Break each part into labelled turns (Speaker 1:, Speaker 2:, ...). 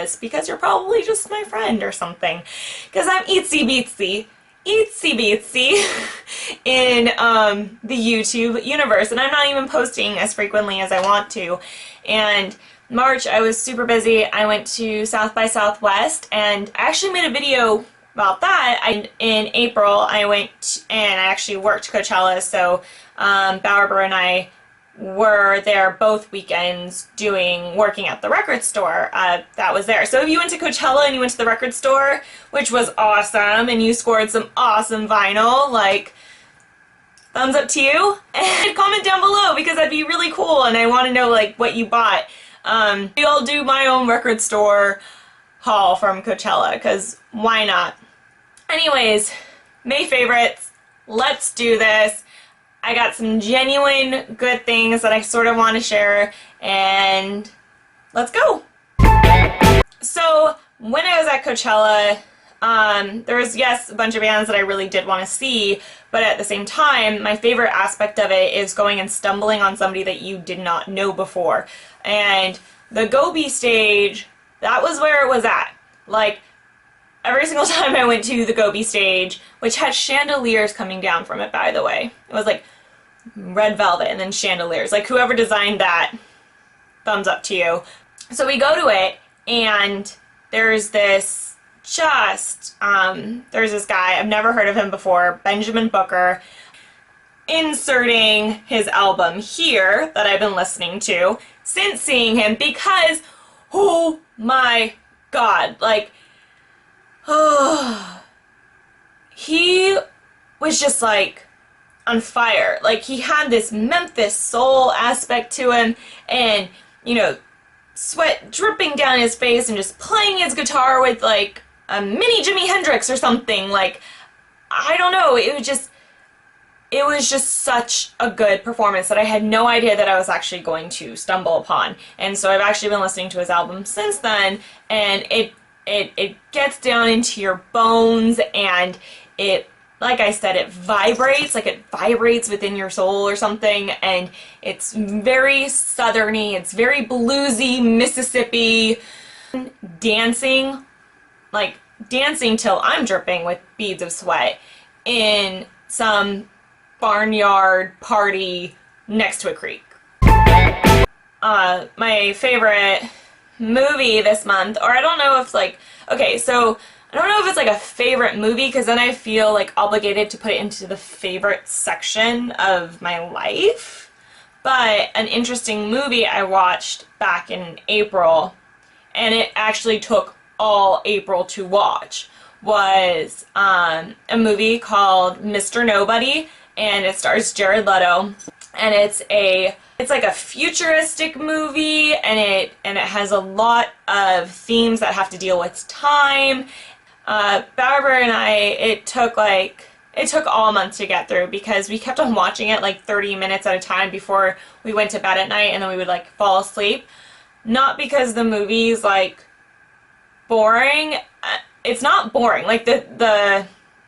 Speaker 1: this because you're probably just my friend or something. Because I'm itsy bitsy in the YouTube universe, and I'm not even posting as frequently as I want to. And March, I was super busy. I went to South by Southwest, and I actually made a video about that. In April, I went and I actually worked Coachella, so Bowerber and I were there both weekends working at the record store that was there. So if you went to Coachella and you went to the record store, which was awesome, and you scored some awesome vinyl, like, thumbs up to you, and comment down below because that'd be really cool, and I want to know like what you bought. Maybe I'll do my own record store haul from Coachella, because why not? Anyways, May favorites, let's do this. I got some genuine good things that I sort of want to share, and let's go. So when I was at Coachella, there was, yes, a bunch of bands that I really did want to see, but at the same time, my favorite aspect of it is going and stumbling on somebody that you did not know before. And the Gobi stage, that was where it was at. Like, every single time I went to the Gobi stage, which had chandeliers coming down from it, by the way. It was like red velvet and then chandeliers. Like, whoever designed that, thumbs up to you. So we go to it, and there's this there's this guy, I've never heard of him before, Benjamin Booker, inserting his album here that I've been listening to since seeing him, because, oh my god, like, oh, he was just like on fire. Like, he had this Memphis soul aspect to him, and, you know, sweat dripping down his face, and just playing his guitar with like a mini Jimi Hendrix or something. Like, I don't know, it was just such a good performance that I had no idea that I was actually going to stumble upon. And so I've actually been listening to his album since then, and it gets down into your bones, and it, like I said, it vibrates, like it vibrates within your soul or something, and it's very southerny, it's very bluesy, Mississippi, dancing, like dancing till I'm dripping with beads of sweat in some barnyard party next to a creek. My favorite movie this month, or I don't know if like, okay, so I don't know if it's like a favorite movie, because then I feel like obligated to put it into the favorite section of my life, but an interesting movie I watched back in April, and it actually took all April to watch, was a movie called Mr. Nobody, and it stars Jared Leto, and it's like a futuristic movie, and it has a lot of themes that have to deal with time. Bowerber and I, it took all month to get through, because we kept on watching it like 30 minutes at a time before we went to bed at night, and then we would like fall asleep. Not because the movie's like boring. It's not boring. Like the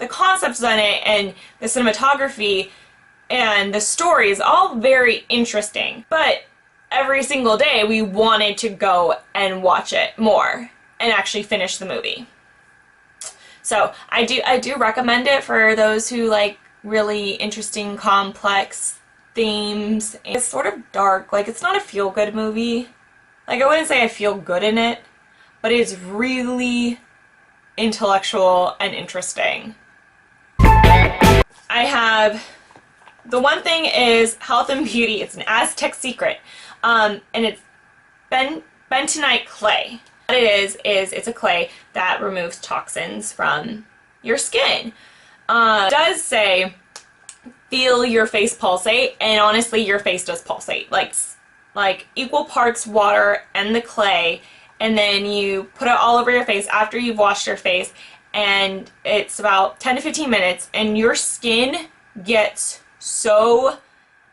Speaker 1: concepts in it, and the cinematography and the story is all very interesting, but every single day we wanted to go and watch it more and actually finish the movie. So I do recommend it for those who like really interesting, complex themes. It's sort of dark. Like, it's not a feel-good movie. Like, I wouldn't say I feel good in it, but it's really intellectual and interesting. The one thing is health and beauty. It's an Aztec secret, and it's Bentonite clay. What it is it's a clay that removes toxins from your skin. It does say feel your face pulsate, and honestly your face does pulsate. Like equal parts water and the clay, and then you put it all over your face after you've washed your face, and it's about 10 to 15 minutes, and your skin gets so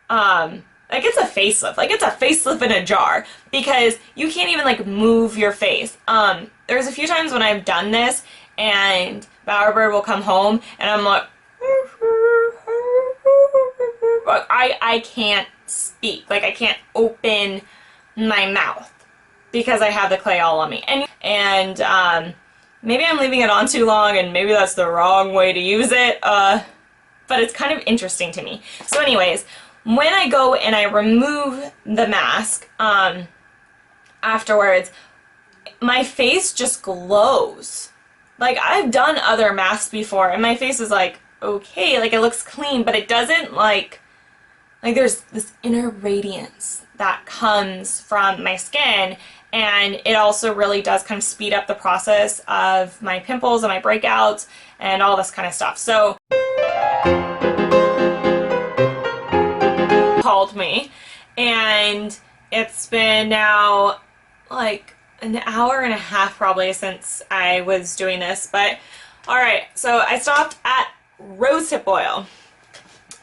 Speaker 1: like it's a facelift. Like, it's a facelift in a jar, because you can't even like move your face. There's a few times when I've done this, and Bowerbird will come home, and I'm like, I can't speak. Like, I can't open my mouth. because I have the clay all on me. And maybe I'm leaving it on too long, and maybe that's the wrong way to use it, but it's kind of interesting to me. So anyways, when I go and I remove the mask afterwards, my face just glows. Like, I've done other masks before, and my face is like, okay, like, it looks clean, but it doesn't, like there's this inner radiance that comes from my skin, and it also really does kind of speed up the process of my pimples and my breakouts and all this kind of stuff. So, called me, and it's been now like an hour and a half probably since I was doing this, but alright, so I stopped at rosehip oil.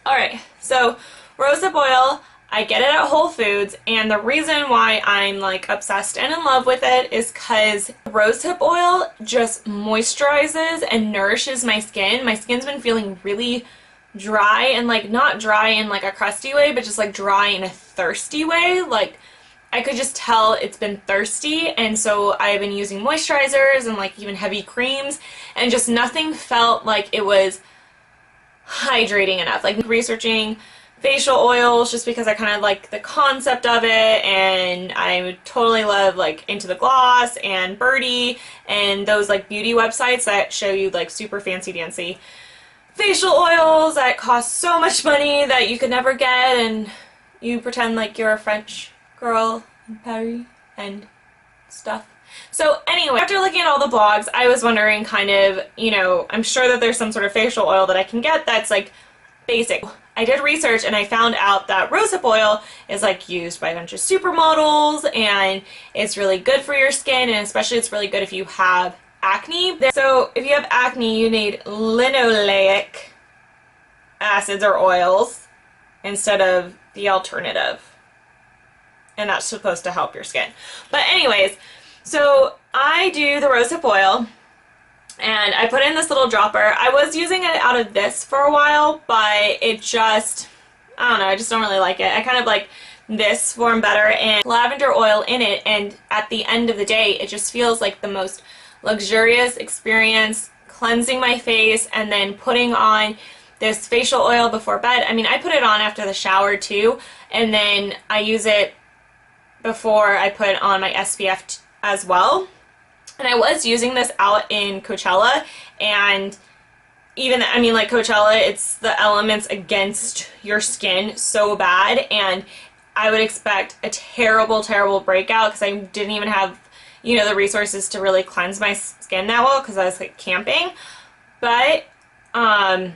Speaker 1: Alright, so rosehip oil, I get it at Whole Foods, and the reason why I'm like obsessed and in love with it is because rosehip oil just moisturizes and nourishes my skin. My skin's been feeling really dry, and like not dry in like a crusty way, but just like dry in a thirsty way. Like, I could just tell it's been thirsty, and so I've been using moisturizers and like even heavy creams, and just nothing felt like it was hydrating enough. Like, researching facial oils just because I kind of like the concept of it, and I totally love like Into the Gloss and Birdie and those like beauty websites that show you like super fancy dancy facial oils that cost so much money that you could never get, and you pretend like you're a French girl in Paris and stuff. So anyway, after looking at all the blogs, I was wondering kind of, you know, I'm sure that there's some sort of facial oil that I can get that's like basic. I did research and I found out that rosehip oil is like used by a bunch of supermodels, and it's really good for your skin, and especially it's really good if you have acne. So if you have acne, you need linoleic acids or oils instead of the alternative. And that's supposed to help your skin. But anyways, so I do the rosehip oil, and I put in this little dropper. I was using it out of this for a while, but it just, I don't know, I just don't really like it. I kind of like this form better, and lavender oil in it, and at the end of the day, it just feels like the most luxurious experience, cleansing my face and then putting on this facial oil before bed. I mean, I put it on after the shower too, and then I use it before I put on my SPF as well. And I was using this out in Coachella, and even, I mean, like Coachella, it's the elements against your skin so bad, and I would expect a terrible, terrible breakout because I didn't even have, you know, the resources to really cleanse my skin that well because I was like camping. But the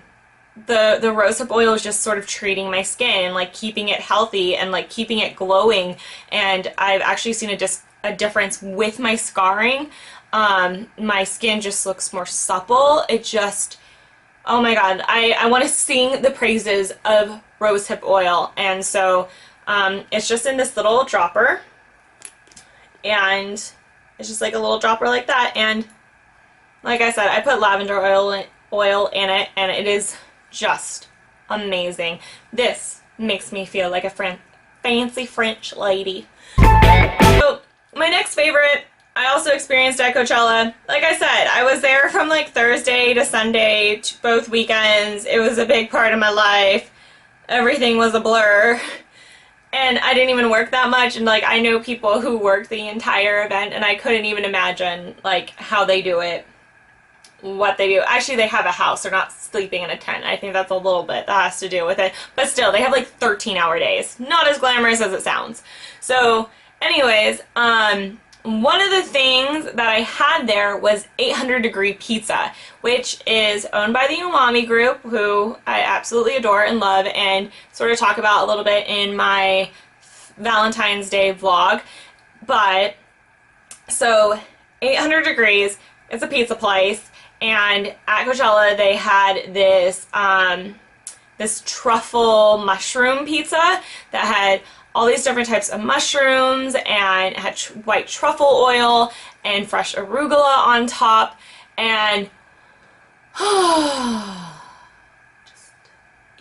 Speaker 1: rosehip oil is just sort of treating my skin and like keeping it healthy and like keeping it glowing, and I've actually seen a difference with my scarring. My skin just looks more supple. It just, oh my god, I want to sing the praises of rosehip oil. And so it's just in this little dropper, and it's just like a little dropper like that, and like I said, I put lavender oil in it, and it is just amazing. This makes me feel like a fancy French lady. So my next favorite, I also experienced at Coachella. Like I said, I was there from like Thursday to Sunday, both weekends. It was a big part of my life. Everything was a blur. And I didn't even work that much, and like I know people who work the entire event, and I couldn't even imagine like how they do it, what they do. Actually, they have a house. They're not sleeping in a tent. I think that's a little bit that has to do with it. But still, they have like 13-hour days. Not as glamorous as it sounds. So anyways, one of the things that I had there was 800 Degree Pizza, which is owned by the Umami Group, who I absolutely adore and love, and sort of talk about a little bit in my Valentine's Day vlog. But, so 800 Degrees, it's a pizza place, and at Coachella they had this, this truffle mushroom pizza that had all these different types of mushrooms, and it had white truffle oil and fresh arugula on top, and just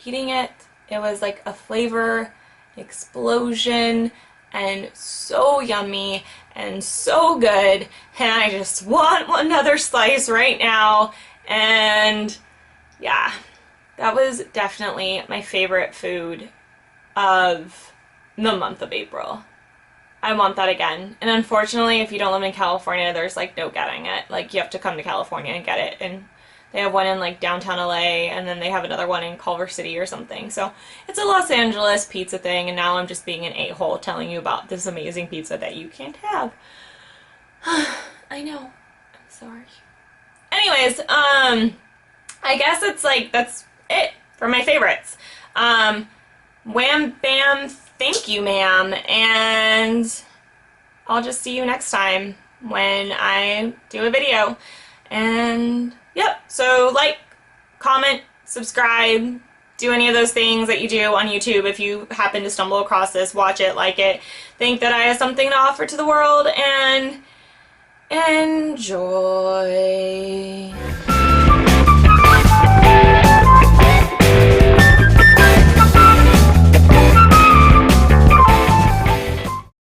Speaker 1: eating it, it was like a flavor explosion. and so yummy and so good, and I just want another slice right now. And yeah, that was definitely my favorite food of the month of April. I want that again. And unfortunately, if you don't live in California, there's like no getting it. Like, you have to come to California and get it. And they have one in like downtown LA, and then they have another one in Culver City or something. So it's a Los Angeles pizza thing, and now I'm just being an a-hole telling you about this amazing pizza that you can't have. I know. I'm sorry. Anyways, I guess it's like, that's it for my favorites. Wham bam, thank you, ma'am, and I'll just see you next time when I do a video. And yep, so like, comment, subscribe, do any of those things that you do on YouTube. If you happen to stumble across this, watch it, like it, think that I have something to offer to the world, and enjoy.